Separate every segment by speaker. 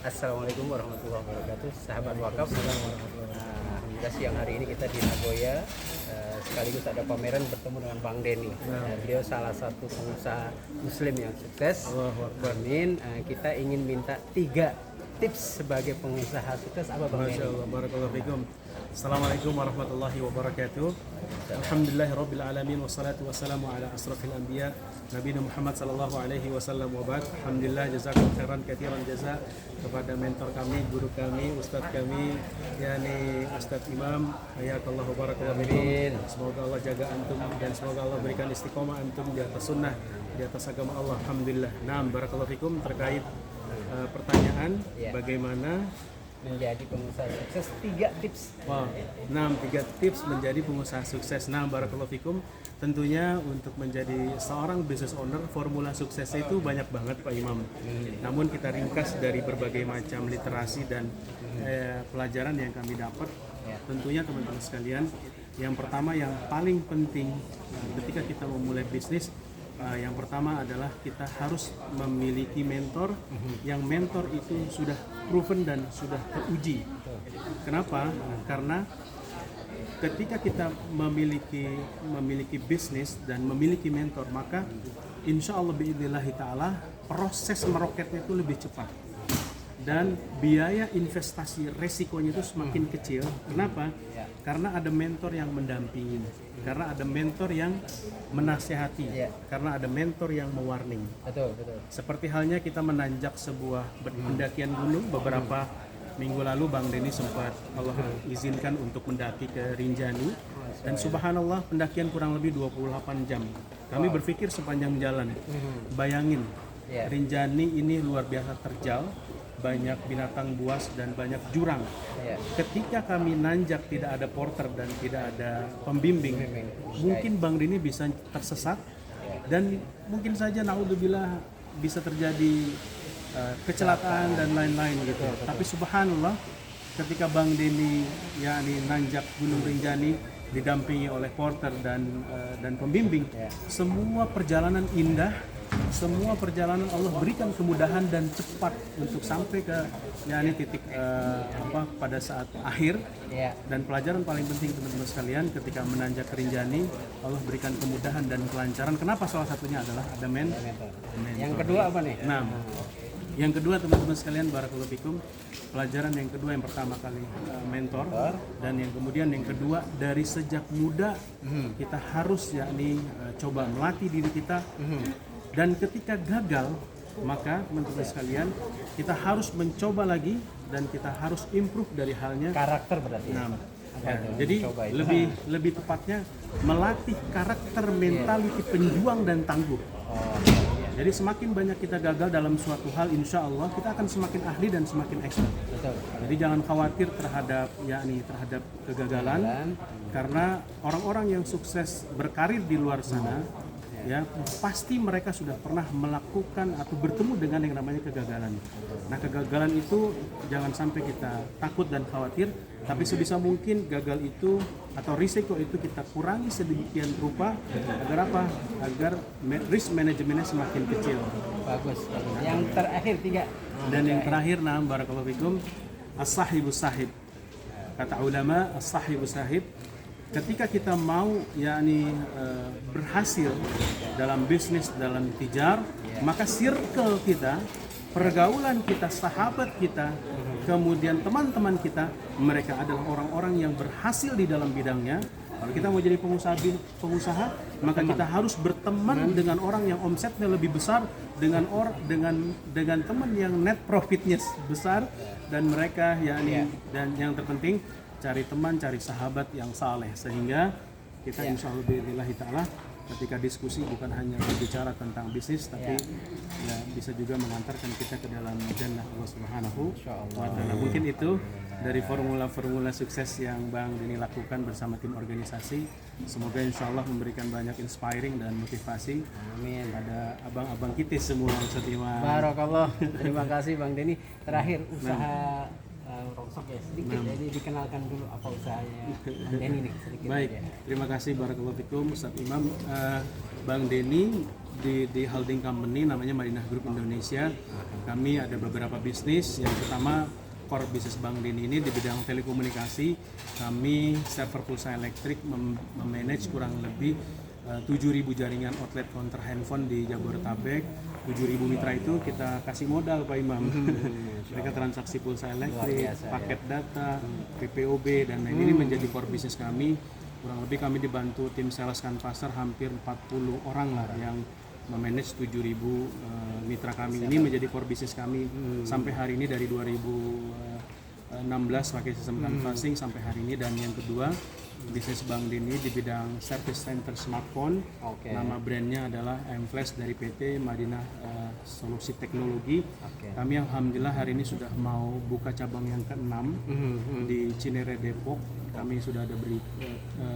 Speaker 1: Assalamualaikum warahmatullahi wabarakatuh, sahabat wakaf. Alhamdulillah siang hari ini kita di Nagoya, sekaligus ada pameran bertemu dengan Bang Denny. Beliau salah satu pengusaha muslim yang sukses. Amin. Kita ingin minta 3 tips sebagai pengusaha sukses. Apa Bang Denny?
Speaker 2: Masya Allah, barakallahu fikum. Assalamualaikum warahmatullahi wabarakatuh. Alhamdulillahirabbil alamin wassalatu wassalamu ala asrafil anbiya Nabi Muhammad sallallahu alaihi wasallam wa ba'd. Alhamdulillah, jazakallahu khairan katsiran jaza kepada mentor kami, guru kami, ustadz kami, yakni Ustadz Imam. Hayakallahu barakallahu fikum. Semoga Allah jaga antum dan semoga Allah berikan istiqomah antum di atas sunnah, di atas agama Allah. Alhamdulillah. Naam, barakallahu fikum. Terkait pertanyaan bagaimana
Speaker 1: Menjadi pengusaha sukses, 3 tips.
Speaker 2: Wow, 3 tips menjadi pengusaha sukses. Nah, barakallahu fikum. Tentunya untuk menjadi seorang business owner, formula suksesnya itu banyak banget Pak Imam. Namun kita ringkas dari berbagai macam literasi dan pelajaran yang kami dapat. Tentunya teman-teman sekalian, yang pertama yang paling penting ketika kita memulai bisnis, yang pertama adalah kita harus memiliki mentor yang mentor itu sudah proven dan sudah teruji. Kenapa? Karena ketika kita memiliki bisnis dan memiliki mentor, maka insya Allah biidznillah ta'ala proses meroketnya itu lebih cepat dan biaya investasi resikonya itu semakin kecil. Kenapa? Karena ada mentor yang mendampingi, karena ada mentor yang menasihati, karena ada mentor yang mewarning.
Speaker 1: Betul.
Speaker 2: Seperti halnya kita menanjak sebuah pendakian gunung beberapa minggu lalu, Bang Denny sempat Allah izinkan untuk mendaki ke Rinjani, dan subhanallah pendakian kurang lebih 28 jam. Kami berpikir sepanjang jalan, bayangin Rinjani ini luar biasa terjal, banyak binatang buas dan banyak jurang. Ketika kami nanjak tidak ada porter dan tidak ada pembimbing, mungkin Bang Denny bisa tersesat dan mungkin saja naudzubillah bisa terjadi kecelakaan dan lain-lain gitu. Tapi subhanallah ketika Bang Denny yakni nanjak Gunung Rinjani didampingi oleh porter dan pembimbing, semua perjalanan indah. Semua perjalanan Allah berikan kemudahan dan cepat untuk sampai ke titik pada saat akhir. Dan pelajaran paling penting teman-teman sekalian ketika menanjak ke Rinjani, Allah berikan kemudahan dan kelancaran. Kenapa? Salah satunya adalah ada mentor.
Speaker 1: Yang kedua apa nih?
Speaker 2: Nah, yang kedua teman-teman sekalian, barakallahu fikum, pelajaran yang kedua, yang pertama kali mentor, dan yang kemudian yang kedua dari sejak muda kita harus coba melatih diri kita. Dan ketika gagal, maka teman-teman sekalian kita harus mencoba lagi dan kita harus improve dari halnya
Speaker 1: Karakter berarti.
Speaker 2: Jadi lebih tepatnya melatih karakter, mentality penjuang dan tangguh. Jadi semakin banyak kita gagal dalam suatu hal, insya Allah kita akan semakin ahli dan semakin expert. Jadi jangan khawatir terhadap kegagalan, karena orang-orang yang sukses berkarir di luar sana, pasti mereka sudah pernah melakukan atau bertemu dengan yang namanya kegagalan. Nah, kegagalan itu jangan sampai kita takut dan khawatir, tapi sebisa mungkin gagal itu atau risiko itu kita kurangi sedemikian rupa agar apa? Agar risk manajemennya semakin kecil.
Speaker 1: Bagus. Yang terakhir 3.
Speaker 2: Dan yang terakhir, barakallahu fikum, as-sahibu sahib. Kata ulama, as-sahibu sahib. Ketika kita mau berhasil dalam bisnis, dalam tijar, maka circle kita, pergaulan kita, sahabat kita, kemudian teman-teman kita, mereka adalah orang-orang yang berhasil di dalam bidangnya. Kalau kita mau jadi pengusaha, maka kita harus berteman dengan orang yang omsetnya lebih besar, dengan teman yang net profitnya besar, dan mereka dan yang terpenting, cari teman, cari sahabat yang saleh, sehingga kita insya Allah billahi ta'ala ketika diskusi bukan hanya berbicara tentang bisnis, tapi bisa juga mengantarkan kita ke dalam jannah Allah Subhanahu wa ta'ala. Mungkin itu dari formula-formula sukses yang Bang Denny lakukan bersama tim organisasi. Semoga insya Allah memberikan banyak inspiring dan motivasi.
Speaker 1: Amin.
Speaker 2: Pada abang-abang kita semua, Ustaz Imam.
Speaker 1: Barakallah. Terima kasih Bang Denny. Terakhir, usaha rongsok ya sedikit. Jadi dikenalkan dulu apa usahanya Bang Denny nih sedikit.
Speaker 2: Baik,
Speaker 1: aja.
Speaker 2: terima kasih barakallahu fikum Ustaz Imam. Bang Denny di holding company namanya Madinah Group Indonesia. Kami ada beberapa bisnis. Yang pertama core bisnis Bang Denny ini di bidang telekomunikasi. Kami server pulsa elektrik memanage kurang lebih 7.000 jaringan outlet counter handphone di Jabodetabek. 7.000 mitra itu kita kasih modal Pak Imam. Mereka transaksi pulsa elektrik, paket data, PPOB, dan ini menjadi core bisnis kami. Kurang lebih kami dibantu tim sales Kanpasar hampir 40 orang lah yang memanage 7.000 mitra kami. Ini menjadi core bisnis kami sampai hari ini dari 2016 pakai sistem canvassing sampai hari ini. Dan yang kedua, bisnis Bang Denny di bidang service center smartphone. Nama brandnya adalah M-Flash dari PT Madinah Solusi Teknologi. Kami alhamdulillah hari ini sudah mau buka cabang yang ke-6 di Cinere Depok. Kami sudah ada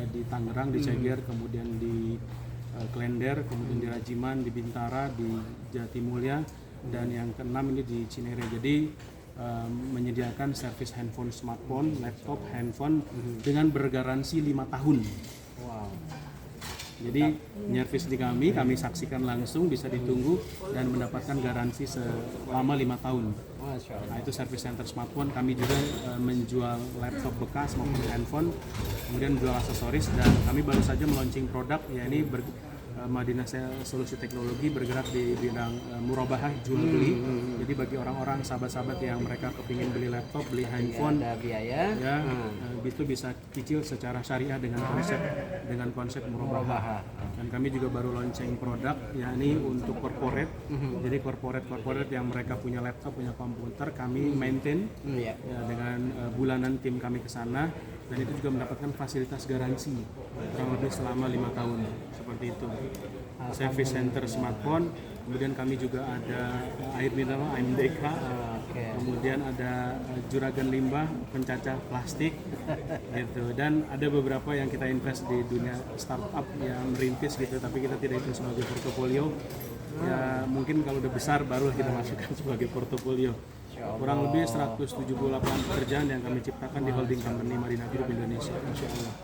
Speaker 2: di Tangerang, di Ceger, kemudian di Klender, kemudian di Rajiman, di Bintara, di Jatimulya, dan yang ke-6 ini di Cinere. Jadi menyediakan servis handphone, smartphone, laptop, handphone dengan bergaransi 5 tahun.
Speaker 1: Wow.
Speaker 2: Jadi nyervis di kami saksikan langsung, bisa ditunggu dan mendapatkan garansi selama 5 tahun.
Speaker 1: Masya Allah.
Speaker 2: Nah, itu service center smartphone. Kami juga menjual laptop bekas maupun handphone, kemudian menjual aksesoris, dan kami baru saja meluncing produk, yakni Madinah Solusi Teknologi bergerak di bidang murabahah jual beli. Jadi bagi orang-orang sahabat-sahabat yang mereka kepingin beli laptop, beli handphone,
Speaker 1: ada biaya
Speaker 2: ya itu bisa cicil secara syariah dengan konsep murabahah. Dan kami juga baru launching produk yakni untuk corporate. Jadi corporate yang mereka punya laptop, punya komputer, kami maintain ya, dengan bulanan tim kami ke sana, dan itu juga mendapatkan fasilitas garansi kurang lebih selama 5 tahun seperti itu. Service center smartphone, kemudian kami juga ada air mineral AMDK, kemudian ada juragan limbah pencacah plastik gitu, dan ada beberapa yang kita invest di dunia startup yang merintis gitu, tapi kita tidak itu sebagai portofolio. Ya mungkin kalau udah besar baru kita masukkan sebagai portofolio. Kurang lebih 178 pekerjaan yang kami ciptakan di holding company Madinah Group Indonesia. Insya Allah.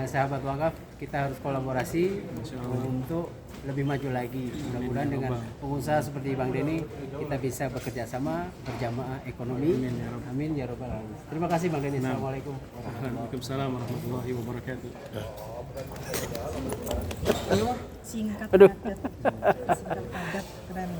Speaker 1: Sahabat wakaf, kita harus kolaborasi untuk lebih maju lagi. Mudah-mudahan dengan pengusaha seperti Bang Denny kita bisa bekerja sama, berjamaah ekonomi. Amin ya rabbal alamin. Terima kasih Bang Denny. Assalamualaikum
Speaker 2: Waalaikumsalam warahmatullahi wabarakatuh.
Speaker 3: Singkat padat, keren.